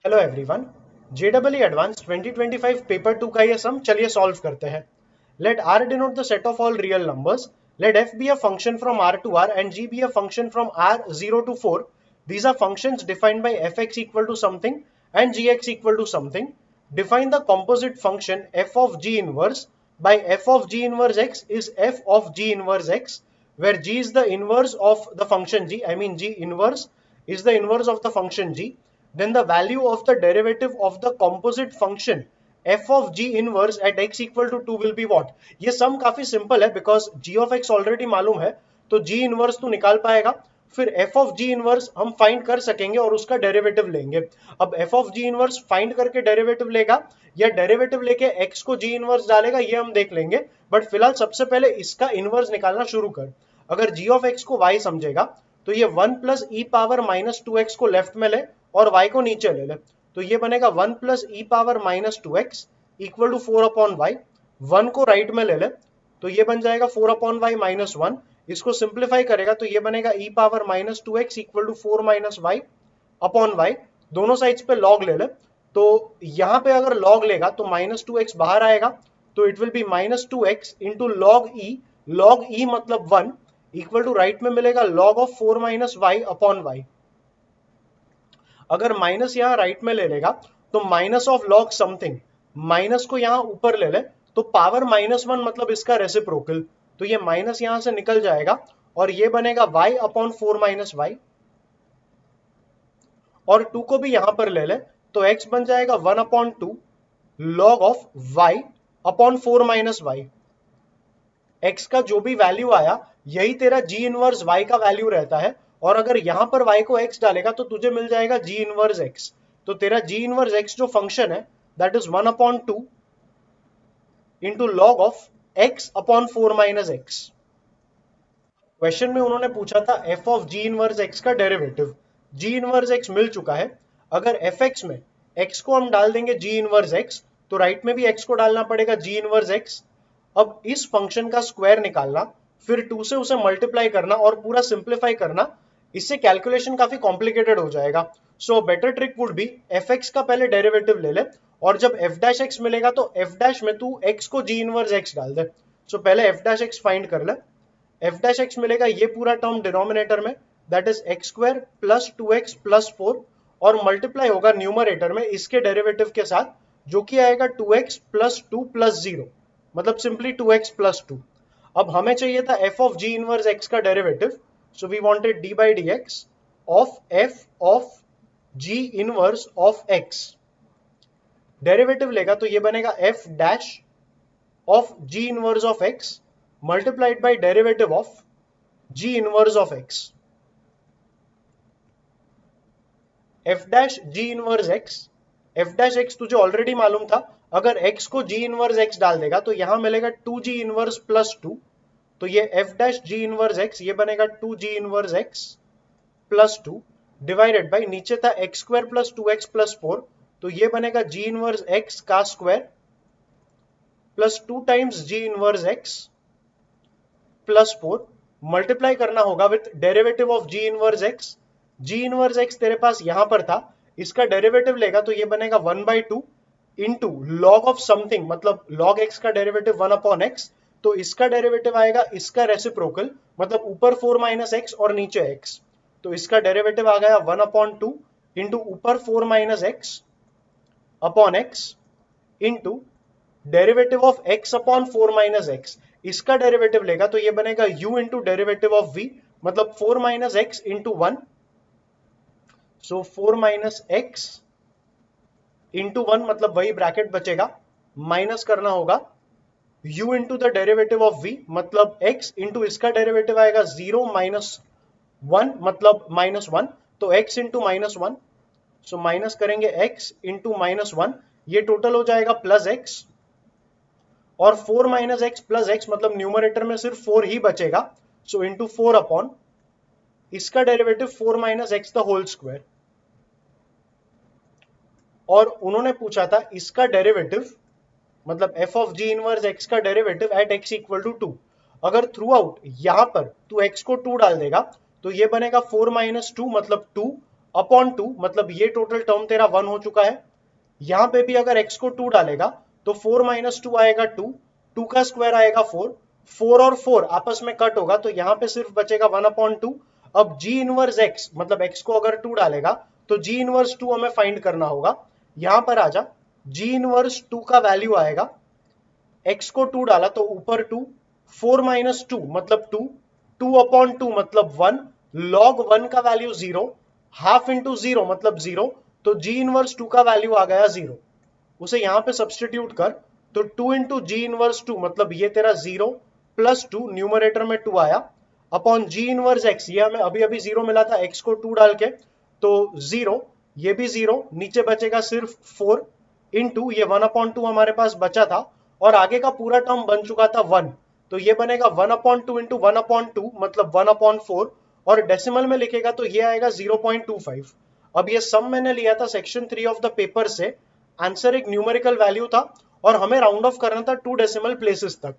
Hello everyone, जेडबल advance 2025 paper 2 का ये सम चलिए सॉल्व करते हैं। Let R denote the set of all real numbers, let f be a function from R to R and g be a function from R 0 to 4. These are functions defined by fx equal to something and gx equal to something. Define the composite function f of g inverse by f of g inverse x is f of g inverse x, where g is the inverse of the function g, I mean g inverse is the inverse of the function g. Then the value of the derivative of the composite function f of g inverse at x equal to 2 will be what? ये सम काफी simple है because g of x already मालूम है, तो g inverse तो निकाल पाएगा, फिर f of g इनवर्स हम फाइंड कर सकेंगे और उसका डेरिवेटिव लेंगे। अब f of g inverse find करके डेरिवेटिव लेगा या डेरिवेटिव लेके x को g इनवर्स डालेगा, ये हम देख लेंगे। बट फिलहाल सबसे पहले इसका इनवर्स निकालना शुरू कर। अगर g of x को y समझेगा तो ये 1 plus e power minus 2x को लेफ्ट में ले और y को नीचे ले ले, तो ये बनेगा 1 plus e power minus 2x equal to 4 upon y. 1 को राइट में ले ले तो ये बन जाएगा 4 अपॉन वाई माइनस 1। इसको सिंप्लीफाई करेगा तो ये बनेगा e power minus 2x equal to 4 minus y upon y. दोनों साइड्स पे लॉग ले ले, तो यहाँ पे अगर लॉग लेगा तो माइनस 2x बाहर आएगा, तो it will be minus 2x into log e मतलब 1 इक्वल टू राइट में मिलेगा log of 4 minus y upon y. अगर माइनस यहां राइट में ले लेगा तो minus of log something, minus को यहां ऊपर ले ले तो पावर माइनस 1 मतलब इसका रेसिप्रोकल, तो ये माइनस यहां से निकल जाएगा और ये बनेगा y अपॉन 4 माइनस वाई। और 2 को भी यहां पर ले ले तो x बन जाएगा 1 upon 2 log of y upon 4 minus y. x का जो भी वैल्यू आया यही तेरा g इनवर्स y का वैल्यू रहता है, और अगर यहां पर y को x डालेगा तो तुझे मिल जाएगा g इनवर्स x। तो तेरा g इनवर्स x जो फंक्शन है that is 1 upon 2 into log of x upon 4 minus x। Question में उन्होंने पूछा था f of g inverse x का डेरिवेटिव। g इनवर्स x मिल चुका है, अगर fx में x को हम डाल देंगे g इनवर्स x तो राइट में भी x को डालना पड़ेगा g इनवर्स x। अब इस फंक्शन का स्क्वायर निकालना, फिर 2 से उसे मल्टीप्लाई करना और पूरा सिंप्लीफाई करना, इससे कैलकुलेशन काफी कॉम्प्लिकेटेड हो जाएगा। So better trick would be fx का पहले डेरिवेटिव ले ले और जब f डैश x मिलेगा तो f डैश में तू x को g इनवर्स x डाल दे। सो पहले f डैश x फाइंड कर ले, f डैश x मिलेगा ये पूरा टर्म डिनोमिनेटर में that is x square plus 2x plus 4 और मल्टीप्लाई होगा न्यूमरेटर में इसके डेरिवेटिव के साथ जो कि आएगा 2x प्लस 2 प्लस 0, मतलब सिंपली 2x प्लस 2। अब हमें चाहिए था f of g inverse x का derivative, so we wanted d by dx of f of g inverse of x। Derivative लेगा तो ये बनेगा f dash of g inverse of x multiplied by derivative of g inverse of x। f dash g inverse x, f dash x तुझे already मालूम था, अगर x को g inverse x डाल देगा तो यहां मिलेगा 2g इनवर्स प्लस 2, तो ये f dash g inverse x ये बनेगा 2g inverse x plus 2 divided by नीचे था x square plus 2x plus 4, तो ये बनेगा g इनवर्स x का square plus 2 times g inverse x plus 4। Multiply करना होगा with derivative of g inverse x। g inverse x तेरे पास यहां पर था, इसका डेरिवेटिव लेगा तो ये बनेगा 1/2 इंटू लॉग ऑफ समथिंग, मतलब लॉग x का डेरिवेटिव 1 अपॉन x, तो इसका डेरिवेटिव आएगा इसका रेसिप्रोकल, मतलब ऊपर 4 माइनस x और नीचे x, तो इसका डेरिवेटिव आ गया 1 अपॉन 2 इंटू ऊपर 4 minus x upon x into derivative of x upon 4 minus x। इसका डेरिवेटिव लेगा तो ये बनेगा u into derivative of v, मतलब 4 माइनस x इंटू 1, सो 4 माइनस x इंटू 1 मतलब वही ब्रैकेट बचेगा, माइनस करना होगा u into the derivative of v मतलब x इंटू इसका डेरिवेटिव आएगा 0 माइनस 1 मतलब माइनस 1, तो x into minus 1, so minus करेंगे x इंटू माइनस 1, ये टोटल हो जाएगा प्लस x, और 4 माइनस एक्स प्लस एक्स मतलब न्यूमरेटर में सिर्फ 4 ही बचेगा, सो इंटू 4 अपॉन इसका derivative 4 minus x the whole square. और उन्होंने पूछा था इसका डेरिवेटिव मतलब f of g inverse x का derivative at x equal to 2। अगर थ्रू आउट यहां पर तू x को 2 डाल देगा तो ये बनेगा 4 माइनस 2 मतलब 2 अपॉन 2, मतलब ये टोटल टर्म तेरा 1 हो चुका है। यहां पे भी अगर x को 2 डालेगा तो 4 माइनस 2 आएगा 2, 2 का स्क्वायर आएगा 4, 4 और 4 आपस में कट होगा तो यहां पे सिर्फ बचेगा 1/2। अब g इनवर्स x, मतलब x को अगर 2 डालेगा तो g इनवर्स 2 हमें फाइंड करना होगा। यहां पर आजा, g इनवर्स 2 का वैल्यू आएगा, x को 2 डाला तो ऊपर 2, 4 माइनस 2 मतलब 2, 2/2 मतलब 1, log 1 का वैल्यू 0, हाफ इंटू 0 मतलब 0, तो g इनवर्स 2 का वैल्यू आ गया 0। उसे यहां पे सब्सटीट्यूट कर तो 2 इंटू जी इनवर्स 2 मतलब ये तेरा 0 प्लस 2, न्यूमरेटर में 2 आया, अपॉन जी इनवर्स x, ये हमें अभी अभी 0 मिला था, x को 2 डाल के तो 0, ये भी 0, नीचे बचेगा सिर्फ 4 इंटू ये 1/2 हमारे पास बचा था और आगे का पूरा टर्म बन चुका था 1, तो ये बनेगा 1/2 इंटू 1/2 मतलब 1/4, और डेसिमल में लिखेगा तो ये आएगा 0.25। अब ये सम मैंने लिया था सेक्शन 3 ऑफ द पेपर से, आंसर एक न्यूमेरिकल वैल्यू था और हमें राउंड ऑफ करना था 2 डेसिमल प्लेसेस तक,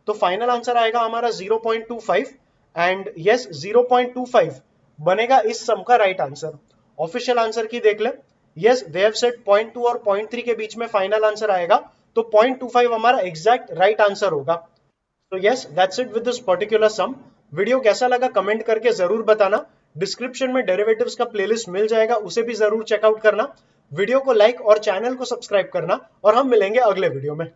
तो फाइनल आंसर आएगा हमारा 0.25 एंड यस 0.25 बनेगा इस सम का राइट आंसर। ऑफिशियल आंसर की देख ले, यस दे हैव सेड 0.2 और 0.3 के बीच में फाइनल आंसर आएगा, तो 0.25 हमारा एग्जैक्ट राइट आंसर होगा। तो yes that's it with this particular sum. Video कैसा लगा कमेंट करके जरूर बताना। डिस्क्रिप्शन में डेरिवेटिव्स का प्लेलिस्ट मिल जाएगा, उसे भी जरूर चेकआउट करना। वीडियो को लाइक और चैनल को सब्सक्राइब करना और हम मिलेंगे अगले वीडियो में।